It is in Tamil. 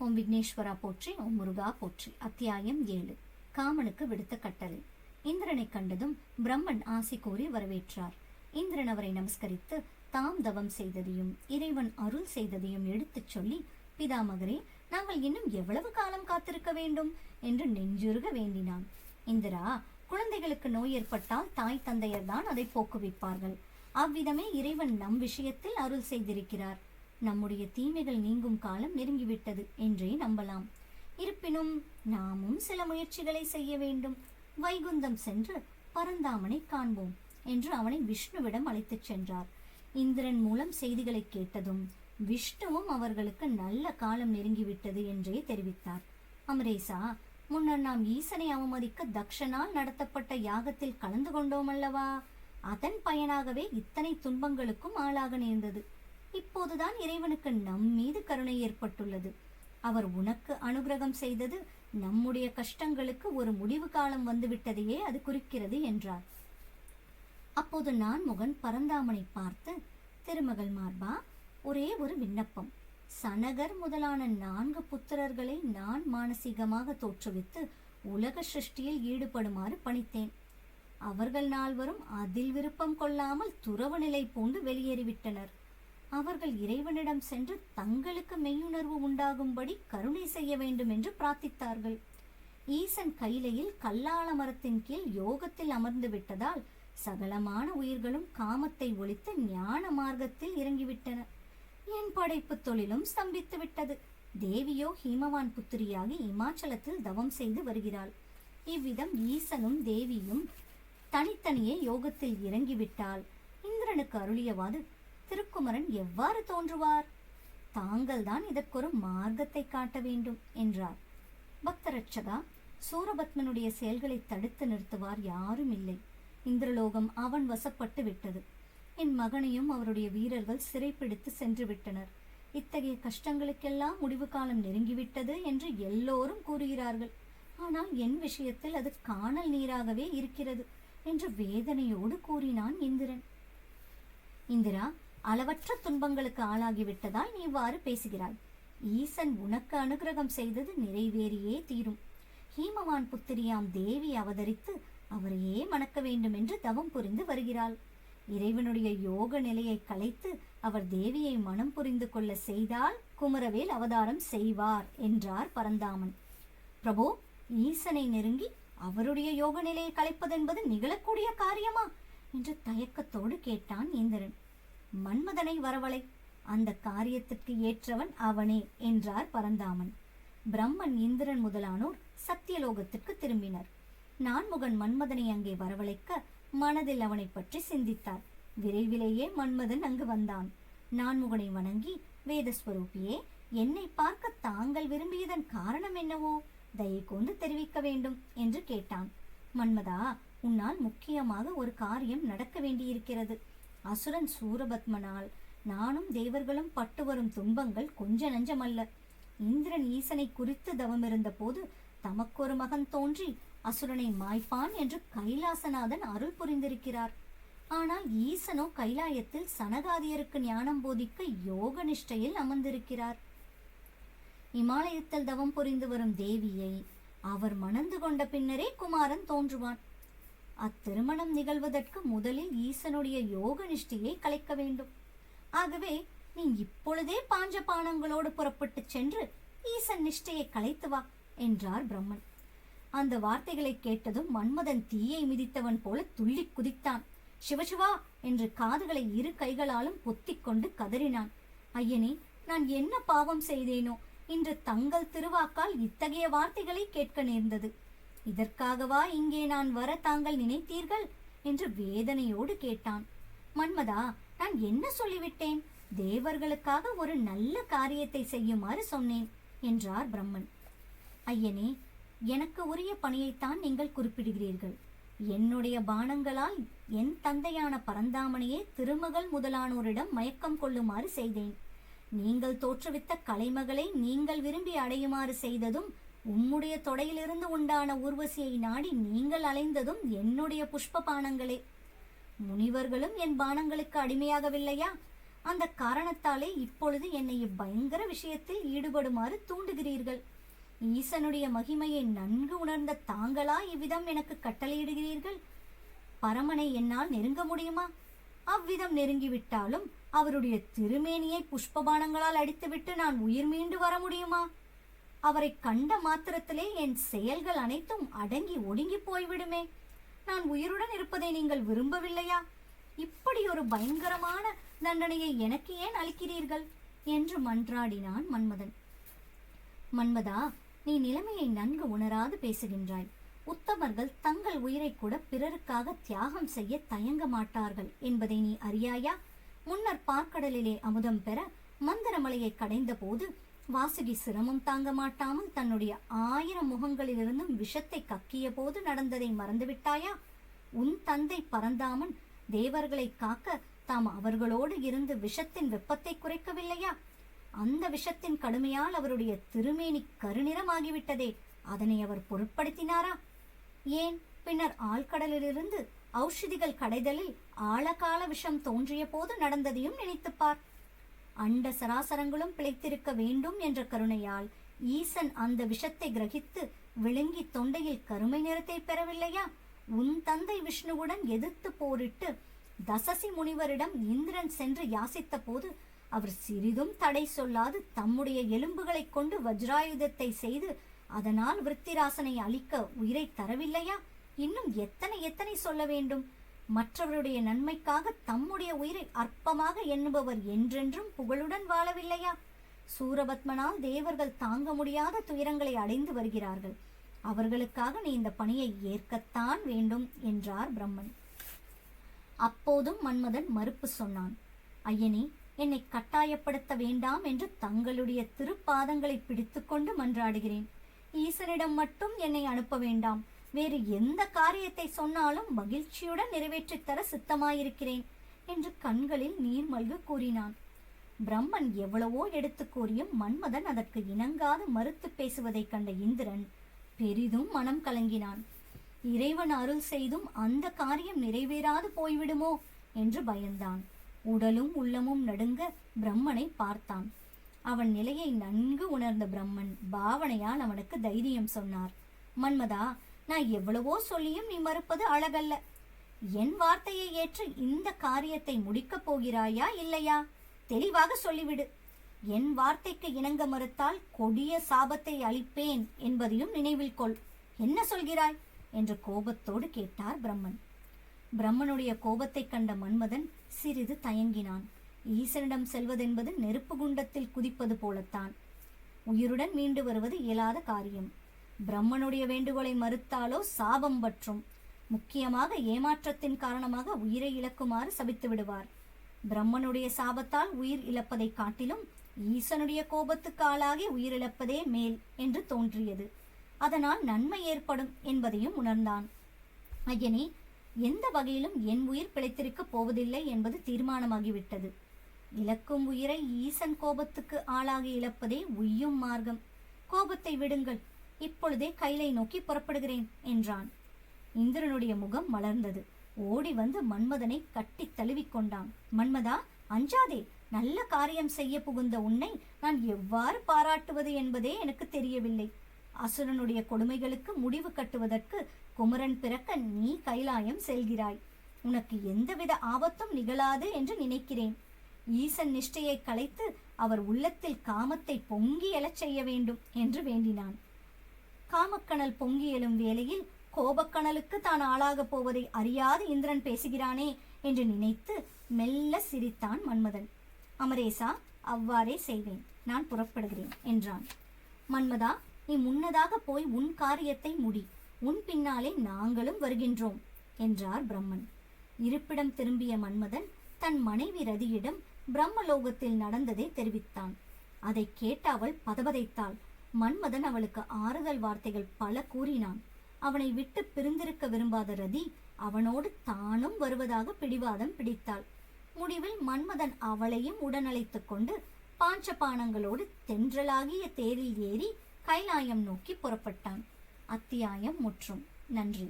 ஓம் விக்னேஸ்வரா போற்றி, ஓம் முருகா போற்றி. அத்தியாயம் 7. காமனுக்கு விடுத்த கட்டளை. இந்திரனை கண்டதும் பிரம்மன் ஆசி கூறி வரவேற்றார். இந்திரன் அவரை நமஸ்கரித்து தாம் தவம் செய்ததையும் இறைவன் அருள் செய்ததையும் எடுத்துச் சொல்லி, பிதாமகரே, நாங்கள் இன்னும் எவ்வளவு காலம் காத்திருக்க வேண்டும் என்று நெஞ்சுருக வேண்டினான். இந்திரா, குழந்தைகளுக்கு நோய் ஏற்பட்டால் தாய் தந்தையர் தான் அதை போக்குவிப்பார்கள். அவ்விதமே இறைவன் நம் விஷயத்தில் அருள் செய்திருக்கிறார். நம்முடைய தீமைகள் நீங்கும் காலம் நெருங்கிவிட்டது என்றே நம்பலாம். இருப்பினும் நாமும் சில முயற்சிகளை செய்ய வேண்டும். வைகுந்தம் சென்று பரந்தாமனை காண்போம் என்று அவனை விஷ்ணுவிடம் அழைத்துச் சென்றார். இந்திரன் மூலம் செய்திகளை கேட்டதும் விஷ்ணுவும் அவர்களுக்கு நல்ல காலம் நெருங்கிவிட்டது என்றே தெரிவித்தார். அமரேசா, முன்னர் நாம் ஈசனை அவமதிக்க தக்ஷனால் நடத்தப்பட்ட யாகத்தில் கலந்து கொண்டோம் அல்லவா? அதன் பயனாகவே இத்தனை துன்பங்களுக்கும் ஆளாக நேர்ந்தது. இப்போதுதான் இறைவனுக்கு நம் மீது கருணை ஏற்பட்டுள்ளது. அவர் உனக்கு அனுகிரகம் செய்தது நம்முடைய கஷ்டங்களுக்கு ஒரு முடிவு காலம் வந்துவிட்டதையே அது குறிக்கிறது என்றார். அப்போது நான்முகன் பரந்தாமனை பார்த்து, திருமகள் மார்பா, ஒரே ஒரு விண்ணப்பம். சனகர் முதலான 4 புத்திரர்களை நான் மானசீகமாக தோற்றுவித்து உலக சிருஷ்டியில் ஈடுபடுமாறு பணித்தேன். அவர்கள் 4 அதில் விருப்பம் கொள்ளாமல் துறவு நிலை பூண்டு வெளியேறிவிட்டனர். அவர்கள் இறைவனிடம் சென்று தங்களுக்கு மெய்யுணர்வு உண்டாகும்படி கருணை செய்ய வேண்டும் என்று பிரார்த்தித்தார்கள். ஈசன் கையிலையில் கல்லாள மரத்தின் கீழ் யோகத்தில் அமர்ந்து விட்டதால் சகலமான உயிர்களும் காமத்தை ஒழித்து ஞான மார்க்கத்தில் இறங்கிவிட்டன. என் படைப்பு தொழிலும் ஸ்தம்பித்து விட்டது. தேவியோ ஹீமவான் புத்திரியாகி இமாச்சலத்தில் தவம் செய்து வருகிறாள். இவ்விதம் ஈசனும் தேவியும் தனித்தனியே யோகத்தில் இறங்கிவிட்டால் இந்திரனுக்கு அருளியவாது திருக்குமரன் எவ்வாறு தோன்றுவார்? தாங்கள் தான் இதற்கொரு மார்க்கத்தை காட்ட வேண்டும் என்றார். பக்தரட்சகா, சூரபத்மனுடைய செயல்களை தடுத்து நிறுத்துவார் யாரும் இல்லை. இந்திரலோகம் அவன் வசப்பட்டு விட்டது. என் மகனையும் அவருடைய வீரர்கள் சிறைப்பிடித்து சென்று விட்டனர். இத்தகைய கஷ்டங்களுக்கெல்லாம் முடிவு காலம் நெருங்கிவிட்டது என்று எல்லோரும் கூறுகிறார்கள். ஆனால் என் விஷயத்தில் அது காணல் நீராகவே இருக்கிறது என்று வேதனையோடு கூறினான் இந்திரன். இந்திரா, அளவற்ற துன்பங்களுக்கு ஆளாகிவிட்டதால் நீ இவ்வாறு பேசுகிறாய். ஈசன் உனக்கு அனுகிரகம் செய்தது நிறைவேறியே தீரும். ஹீமவான் புத்திரியாம் தேவி அவதரித்து அவரையே மணக்க வேண்டும் என்று தவம் புரிந்து வருகிறாள். இறைவனுடைய யோக நிலையை கலைத்து அவர் தேவியை மனம் புரிந்து கொள்ள செய்தால் குமரவேல் அவதாரம் செய்வார் என்றார் பரந்தாமன். பிரபு, ஈசனை நெருங்கி அவருடைய யோக நிலையை கலைப்பதென்பது நிகழக்கூடிய காரியமா என்று தயக்கத்தோடு கேட்டான் இந்திரன். மன்மதனை வரவழை, அந்த காரியத்திற்கு ஏற்றவன் அவனே என்றார் பரந்தாமன். பிரம்மன், இந்திரன் முதலானோர் சத்தியலோகத்திற்கு திரும்பினர். நான்முகன் மன்மதனை அங்கே வரவழைக்க மனதில் அவனை பற்றி சிந்தித்தார். விரைவிலேயே மன்மதன் அங்கு வந்தான். நான்முகனை வணங்கி, வேதஸ்வரூபியே, என்னை பார்க்க தாங்கள் விரும்பியதன் காரணம் என்னவோ தயை கொண்டு தெரிவிக்க வேண்டும் என்று கேட்டான். மன்மதா, உன்னால் முக்கியமாக ஒரு காரியம் நடக்க வேண்டியிருக்கிறது. அசுரன் சூரபத்மனால் நானும் தேவர்களும் பட்டு வரும் துன்பங்கள் கொஞ்ச நஞ்சமல்ல. இந்திரன் ஈசனை குறித்து தவமிருந்த போது தமக்கொரு மகன் தோன்றி அசுரனை மாய்ப்பான் என்று கைலாசநாதன் அருள் புரிந்திருக்கிறார். ஆனால் ஈசனோ கைலாயத்தில் சனகாதியருக்கு ஞானம் போதிக்க யோக நிஷ்டையில் அமர்ந்திருக்கிறார். இமாலயத்தில் தவம் புரிந்து வரும் தேவியை அவர் மணந்து கொண்ட பின்னரே குமாரன் தோன்றுவான். அத்திருமணம் நிகழ்வதற்கு முதலில் ஈசனுடைய யோக நிஷ்டையை கலைக்க வேண்டும். ஆகவே நீ இப்பொழுதே பாஞ்ச பானங்களோடு புறப்பட்டு சென்று ஈசன் நிஷ்டையை கலைத்து வா என்றார் பிரம்மன். அந்த வார்த்தைகளை கேட்டதும் மன்மதன் தீயை மிதித்தவன் போல துள்ளி குதித்தான். சிவசிவா என்று காதுகளை 2 கைகளாலும் பொத்திக் கொண்டு கதறினான். ஐயனே, நான் என்ன பாவம் செய்தேனோ இன்று தங்கள் திருவாக்கால் இத்தகைய வார்த்தைகளை கேட்க நேர்ந்தது. இதற்காகவா இங்கே நான் வர தாங்கள் நினைத்தீர்கள் என்று வேதனையோடு கேட்டான். மன்மதா, நான் என்ன சொல்லிவிட்டேன்? தேவர்களுக்காக ஒரு நல்ல காரியத்தை செய்யுமாறு சொன்னேன் என்றார் பிரம்மன். ஐயனே, எனக்கு உரிய பணியைத்தான் நீங்கள் குறிப்பிடுகிறீர்கள். என்னுடைய பானங்களால் என் தந்தையான பரந்தாமனையே திருமகள் முதலானோரிடம் மயக்கம் கொள்ளுமாறு செய்தேன். நீங்கள் தோற்றுவித்த கலைமகளை நீங்கள் விரும்பி அடையுமாறு செய்ததும், உம்முடைய தொடையிலிருந்து உண்டான ஊர்வசியை நாடி நீங்கள் அலைந்ததும் என்னுடைய புஷ்ப பானங்களே. முனிவர்களும் என் பானங்களுக்கு அடிமையாகவில்லையா? அந்த காரணத்தாலே இப்பொழுது என்னை இப்பயங்கர விஷயத்தில் ஈடுபடுமாறு தூண்டுகிறீர்கள். ஈசனுடைய மகிமையை நன்கு உணர்ந்த தாங்களா இவ்விதம் எனக்கு கட்டளையிடுகிறீர்கள்? பரமனை என்னால் நெருங்க முடியுமா? அவ்விதம் நெருங்கிவிட்டாலும் அவருடைய திருமேனியை புஷ்பபானங்களால் அடித்துவிட்டு நான் உயிர் மீண்டு வர முடியுமா? அவரை கண்ட மாத்திரத்திலே என் செயல்கள் அனைத்தும் அடங்கி ஒடுங்கி போய்விடுமே. நான் உயிருடன் இருப்பதை நீங்கள் விரும்பவில்லையா? இப்படி ஒரு பயங்கரமான தண்டனையை எனக்கு ஏன் அளிக்கிறீர்கள் என்று மன்றாடினான் மன்மதன். மன்மதா, நீ நிலைமையை நன்கு உணராது பேசுகின்றாய். உத்தமர்கள் தங்கள் உயிரை கூட பிறருக்காக தியாகம் செய்ய தயங்க மாட்டார்கள் என்பதை நீ அறியாயா? முன்னர் பார்க்கடலிலே அமுதம் பெற மந்திரமலையை கடைந்த போது வாசுகி சிரமம் தாங்க மாட்டாமல் தன்னுடைய 1000 முகங்களிலிருந்தும் விஷத்தை கக்கிய போது நடந்ததை மறந்துவிட்டாயா? உன் தந்தை பரந்தாமன் தேவர்களை காக்க தாம் அவர்களோடு இருந்து விஷத்தின் வெப்பத்தை குறைக்கவில்லையா? அந்த விஷத்தின் கடுமையால் அவருடைய திருமேனி கருநிறமாகிவிட்டதே, அதனை அவர் பொருட்படுத்தினாரா? ஏன் பின்னர் ஆழ்கடலிலிருந்து ஔஷதிகள் கடைதலில் ஆழகால விஷம் தோன்றிய போது நடந்ததையும் நினைத்துப்பார். அண்ட சராசரங்களும் பிழைத்திருக்க வேண்டும் என்ற கருணையால் ஈசன் அந்த விஷத்தை கிரகித்து விழுங்கி தொண்டையில் கருமை நிறத்தை பெறவில்லையா? உன் தந்தை விஷ்ணுவுடன் எதிர்த்து போரிட்டு தசசி முனிவரிடம் இந்திரன் சென்று யாசித்த போது அவர் சிறிதும் தடை சொல்லாது தம்முடைய எலும்புகளை கொண்டு வஜ்ராயுதத்தை செய்து அதனால் விருத்திராசனை அழிக்க உயிரை தரவில்லையா? இன்னும் எத்தனை எத்தனை சொல்ல வேண்டும்? மற்றவருடைய நன்மைக்காக தம்முடைய உயிரை அற்பமாக எண்ணுபவர் என்றென்றும் புகழுடன் வாழவில்லையா? சூரபத்மனால் தேவர்கள் தாங்க முடியாத துயரங்களை அடைந்து வருகிறார்கள். அவர்களுக்காக நீ இந்த பணியை ஏற்கத்தான் வேண்டும் என்றார் பிரம்மன். அப்போதும் மன்மதன் மறுப்பு சொன்னான். ஐயனே, என்னை கட்டாயப்படுத்த வேண்டாம் என்று தங்களுடைய திருப்பாதங்களை பிடித்துக்கொண்டு மன்றாடுகிறேன். ஈசனிடம் மட்டும் என்னை அனுப்ப வேண்டாம். வேறு எந்த காரியத்தை சொன்னாலும் மகிழ்ச்சியுடன் நிறைவேற்றித் தர சித்தமாயிருக்கிறேன் என்று கண்களில் நீர் மல்க கூறினான். பிரம்மன் எவ்வளவோ எடுத்து கூறியும் மன்மதன் அதற்கு இணங்காது மறுத்து பேசுவதைக் கண்ட இந்திரன் பெரிதும் மனம் கலங்கினான். இறைவன் அருள் செய்தும் அந்த காரியம் நிறைவேறாது போய்விடுமோ என்று பயந்தான். உடலும் உள்ளமும் நடுங்க பிரம்மனை பார்த்தான். அவன் நிலையை நன்கு உணர்ந்த பிரம்மன் பாவனையால் அவனுக்கு தைரியம் சொன்னார். மன்மதா, நான் எவ்வளவோ சொல்லியும் நீ மறுப்பது அழகல்ல. என் வார்த்தையை ஏற்று இந்த காரியத்தை முடிக்கப் போகிறாயா இல்லையா? தெளிவாக சொல்லிவிடு. என் வார்த்தைக்கு இணங்க மறுத்தால் கொடிய சாபத்தை அளிப்பேன் என்பதையும் நினைவில் கொள். என்ன சொல்கிறாய் என்று கோபத்தோடு கேட்டார் பிரம்மன். பிரம்மனுடைய கோபத்தை கண்ட மன்மதன் சிறிது தயங்கினான். ஈசனிடம் செல்வதென்பது நெருப்பு குண்டத்தில் குதிப்பது போலத்தான். உயிருடன் மீண்டு வருவது இயலாத காரியம். பிரம்மனுடைய வேண்டுகோளை மறுத்தாலோ சாபம் பற்றும். முக்கியமாக ஏமாற்றத்தின் காரணமாக உயிரை இழக்குமாறு சபித்து விடுவார். பிரம்மனுடைய சாபத்தால் உயிர் இழப்பதை காட்டிலும் ஈசனுடைய கோபத்துக்கு ஆளாகி உயிரிழப்பதே மேல் என்று தோன்றியது. அதனால் நன்மை ஏற்படும் என்பதையும் உணர்ந்தான். ஐயனே, எந்த வகையிலும் என் உயிர் பிழைத்திருக்கப் போவதில்லை என்பது தீர்மானமாகிவிட்டது. இழக்கும் உயிரை ஈசன் கோபத்துக்கு ஆளாகி இழப்பதே உய்யும் மார்க்கம். கோபத்தை விடுங்கள், இப்பொழுதே கைலை நோக்கி புறப்படுகிறேன் என்றான். இந்திரனுடைய முகம் மலர்ந்தது. ஓடி வந்து மன்மதனை கட்டி தழுவிக்கொண்டான். மன்மதா, அஞ்சாதே. நல்ல காரியம் செய்ய புகுந்த உன்னை நான் எவ்வாறு பாராட்டுவது என்பதே எனக்கு தெரியவில்லை. அசுரனுடைய கொடுமைகளுக்கு முடிவு கட்டுவதற்கு குமரன் பிறக்க நீ கைலாயம் செல்கிறாய். உனக்கு எந்தவித ஆபத்தும் நிகழாது என்று நினைக்கிறேன். ஈசன் நிஷ்டையை கலைத்து அவர் உள்ளத்தில் காமத்தை பொங்கி எழச் செய்ய வேண்டும் என்று வேண்டினான். காமக்கணல் பொங்கி எழும் வேளையில் கோபக்கணலுக்கு தான் ஆளாகப் போவதை அறியாது இந்திரன் பேசுகிறானே என்று நினைத்து மெல்ல சிரித்தான் மன்மதன். அமரேசா, அவ்வாறே செய்வேன். நான் புறப்படுகிறேன் என்றான். மன்மதா, நீ முன்னதாக போய் உன் காரியத்தை முடி. உன் பின்னாலே நாங்களும் வருகின்றோம் என்றார் பிரம்மன். இருப்பிடம் திரும்பிய மன்மதன் தன் மனைவி ரதியிடம் பிரம்மலோகத்தில் நடந்ததை தெரிவித்தான். அதை கேட்ட அவள் பதபதைத்தாள். மன்மதன் அவளுக்கு ஆறுதல் வார்த்தைகள் பல கூறினான். அவனை விட்டு பிரிந்திருக்க விரும்பாத ரதி அவனோடு தானும் வருவதாக பிடிவாதம் பிடித்தாள். முடிவில் மன்மதன் அவளையும் உடனழைத்துக் கொண்டு பாஞ்சபானங்களோடு தென்றலாகிய தேரில் ஏறி கைலாயம் நோக்கி புறப்பட்டான். அத்தியாயம் முற்றும். நன்றி.